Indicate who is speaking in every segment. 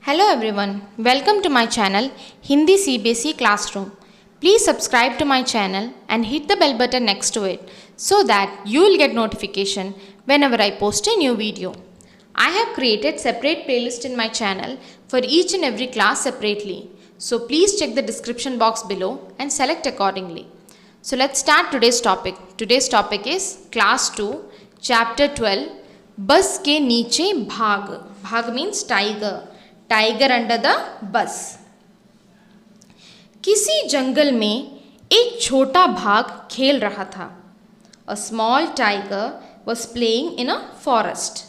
Speaker 1: Hello everyone, welcome to my channel Hindi CBSE Classroom. Please subscribe to my channel and hit the bell button next to it so that you will get notification whenever I post a new video. I have created separate playlist in my channel for each and every class separately. So please check the description box below and select accordingly. So let's start today's topic. Today's topic is Class 2, Chapter 12, बस के नीचे भाग. भाग means tiger. Tiger under the bus. किसी जंगल में एक छोटा भाग खेल रहा था. A small tiger was playing in a forest.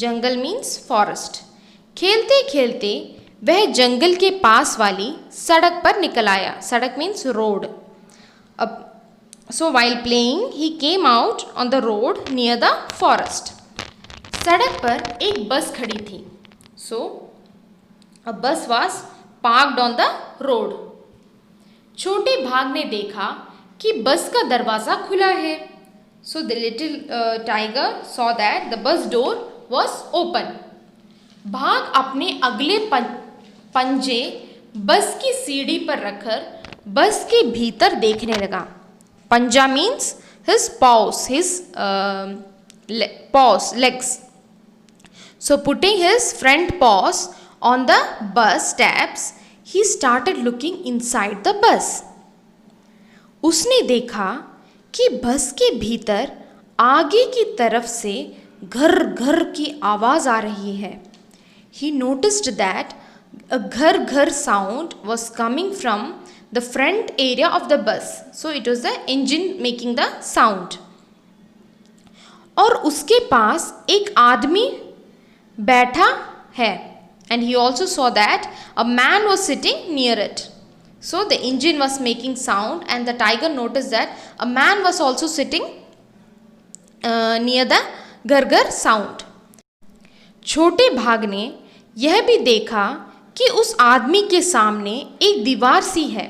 Speaker 1: Jungle means forest. खेलते खेलते वह जंगल के पास वाली सड़क पर निकल आया. सड़क मीन्स रोड. अब so while playing he came out on the road near the forest. सड़क पर एक बस खड़ी थी. So, a bus was parked on the road. छोटे भाग ने देखा कि बस का दरवाज़ा खुला है. So the little tiger saw that the bus door was open. भाग अपने अगले पंजे बस की सीढ़ी पर रखकर बस के भीतर देखने लगा. पंजा means his paws, his paws, legs. So putting his front paws on the bus steps, he started looking inside the bus. उसने देखा कि बस के भीतर आगे की तरफ से घर घर की आवाज़ आ रही है. He noticed that a घर घर sound was coming from the front area of the bus. So it was the engine making the sound. और उसके पास एक आदमी बैठा है. And he also saw that a man was sitting near it. So the engine was making sound and the tiger noticed that a man was also sitting near the gargar sound. छोटे भाग ने यह भी देखा कि उस आदमी के सामने एक दीवार सी है.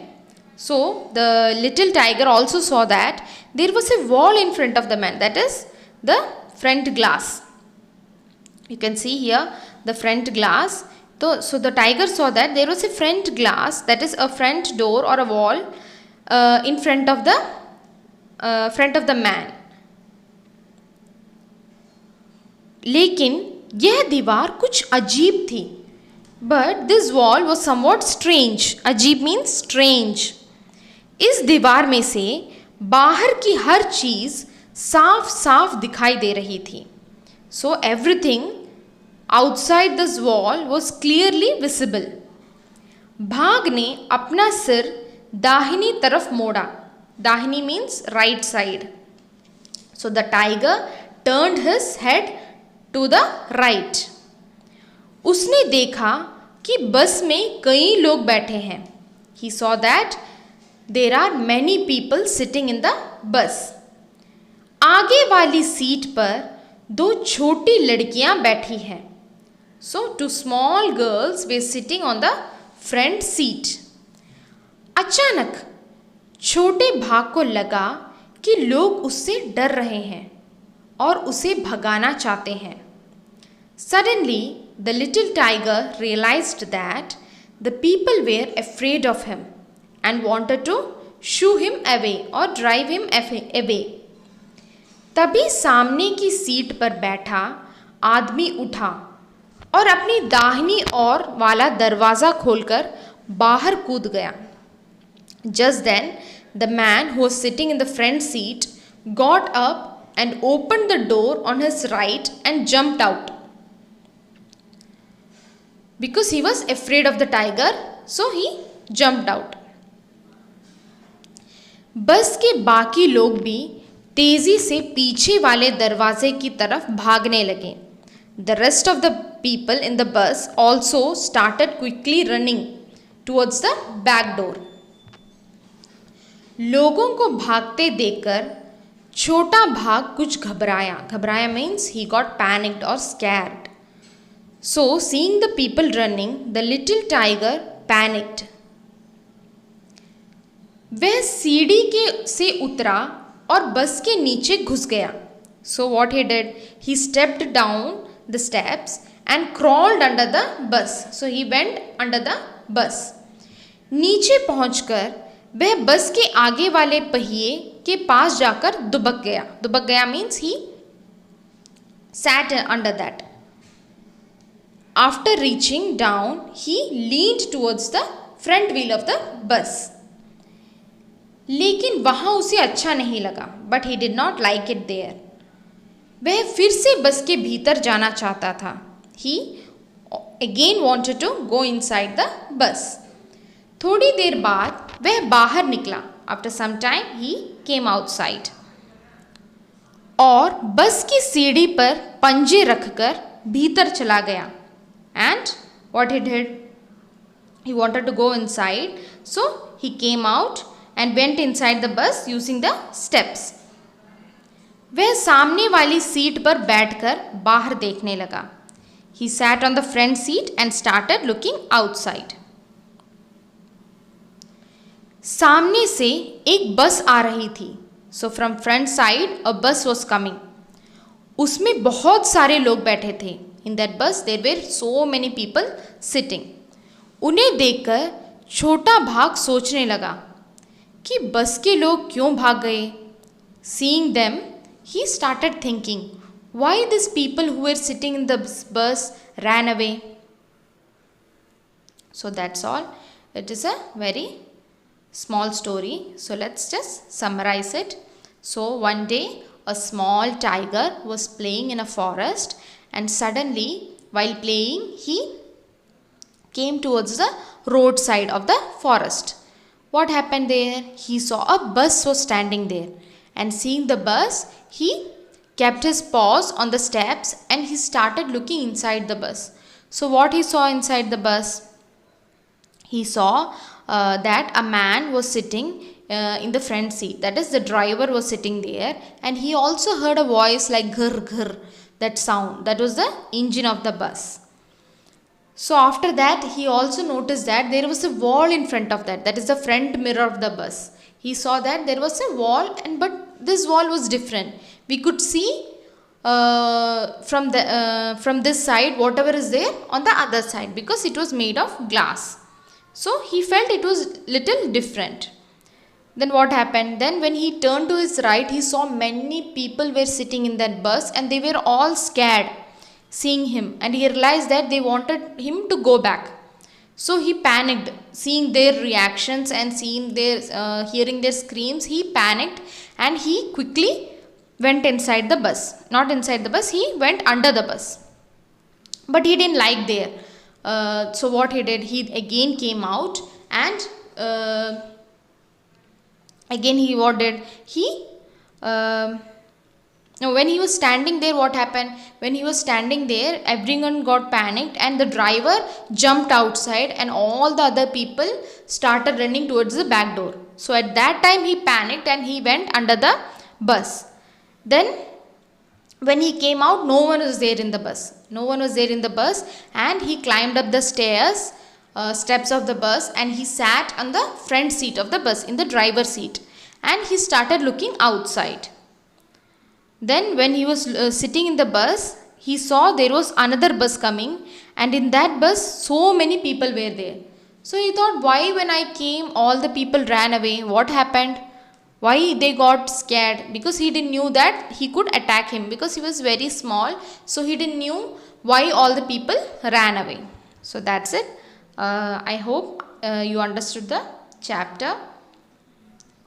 Speaker 1: So the little tiger also saw that there was a wall in front of the man, that is the front glass. You can see here the front glass. So the tiger saw that there was a front glass, that is a front door or a wall in front of the man. लेकिन यह दीवार कुछ अजीब थी. But this wall was somewhat strange. अजीब means strange. इस दीवार में से बाहर की हर चीज़ साफ साफ दिखाई दे रही थी. So everything outside this wall was clearly visible. भाग ने अपना सिर दाहिनी तरफ मोड़ा. दाहिनी means right side. So the tiger turned his head to the right. उसने देखा कि बस में कई लोग बैठे हैं. He saw that there are many people sitting in the bus. आगे वाली सीट पर दो छोटी लड़कियां बैठी हैं. So two small girls were sitting on the front seat. अचानक छोटे भाग को लगा कि लोग उससे डर रहे हैं और उसे भगाना चाहते हैं. Suddenly the little tiger realized that the people were afraid of him and wanted to shoo him away or drive him away. तभी सामने की सीट पर बैठा आदमी उठा और अपनी दाहिनी ओर वाला दरवाज़ा खोलकर बाहर कूद गया. Just then the man who was sitting in the front seat got up and opened the door on his right and jumped out. Because he was afraid of the tiger, so he jumped out. बस के बाकी लोग भी तेजी से पीछे वाले दरवाजे की तरफ भागने लगे. The rest of the people in the bus also started quickly running towards the back door. लोगों को भागते देखकर छोटा भाग कुछ घबराया. घबराया means he got panicked or scared. So seeing the people running, the little tiger panicked. वह सीढ़ी से उतरा और बस के नीचे घुस गया. So what he did, he stepped down the steps and crawled under the bus. So he went under the bus. नीचे पहुंचकर वह बस के आगे वाले पहिए के पास जाकर दुबक गया. दुबक गया means he sat under that. After reaching down, he leaned towards the front wheel of the bus. लेकिन वहाँ उसे अच्छा नहीं लगा. But he did not like it there. वह फिर से बस के भीतर जाना चाहता था. He again wanted to go inside the bus. थोड़ी देर बाद वह बाहर निकला. After some time he came outside. और बस की सीढ़ी पर पंजे रखकर भीतर चला गया. And what he did? He wanted to go inside. So he came out and went inside the bus using the steps. वह सामने वाली सीट पर बैठकर बाहर देखने लगा. He sat on the front seat and started looking outside. सामने से एक बस आ रही थी. So from front side a bus was coming. उसमें बहुत सारे लोग बैठे थे. In that bus there were so many people sitting. उन्हें देखकर छोटा भाग सोचने लगा कि बस के लोग क्यों भाग गए. Seeing them, he started thinking, why these people who were sitting in the bus ran away. So that's all. It is a very small story. So let's just summarize it. So one day a small tiger was playing in a forest, and suddenly while playing he came towards the roadside of the forest. What happened there? He saw a bus was standing there, and seeing the bus he kept his paws on the steps and he started looking inside the bus. So what he saw inside the bus? He saw that a man was sitting in the front seat. That is, the driver was sitting there, and he also heard a voice like ghar ghar, that sound. That was the engine of the bus. So after that he also noticed that there was a wall in front of that. That is the front mirror of the bus. He saw that there was a wall, but this wall was different. We could see from this side whatever is there on the other side, because it was made of glass. So he felt it was little different. Then what happened? Then when he turned to his right, he saw many people were sitting in that bus, and they were all scared seeing him, and he realized that they wanted him to go back. So he panicked, seeing their reactions and seeing their hearing their screams. He panicked and he quickly went inside the bus. Not inside the bus, he went under the bus. But he didn't like there. So what he did? He again came out, and again he what did? Now when he was standing there, what happened? When he was standing there, everyone got panicked, and the driver jumped outside, and all the other people started running towards the back door. So at that time he panicked and he went under the bus. Then when he came out, no one was there in the bus. No one was there in the bus, and he climbed up the steps of the bus, and he sat on the front seat of the bus, in the driver's seat, and he started looking outside. Then when he was sitting in the bus, he saw there was another bus coming, and in that bus so many people were there. So he thought, why when I came all the people ran away? What happened? Why they got scared? Because he didn't knew that he could attack him, because he was very small. So he didn't knew why all the people ran away. So that's it. I hope you understood the chapter.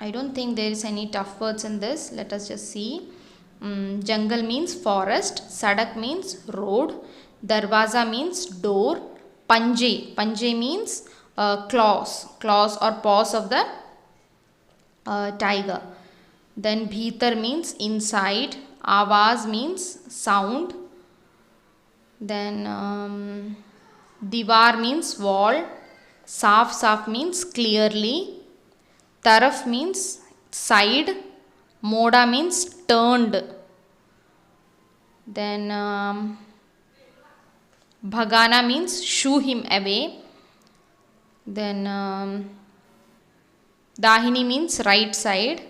Speaker 1: I don't think there is any tough words in this. Let us just see. Jungle means forest. Sadak means road. Darwaza means door. Panje. Panje means claws or paws of the tiger. Then bhitar means inside. Awaz means sound. Then diwar means wall. Saaf means clearly. Taraf means side. Moda means turned. Then bhagana means shoo him away. Then dahini means right side.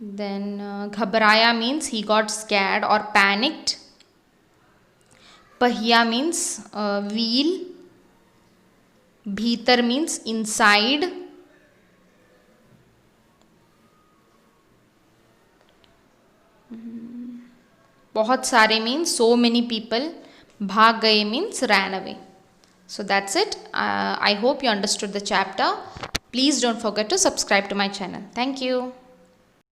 Speaker 1: Then ghabraya means he got scared or panicked. पहिया means wheel. भीतर means inside. बहुत सारे means so many people. भाग गए means ran away. So that's it. I hope you understood the chapter. Please don't forget to subscribe to my channel. Thank you.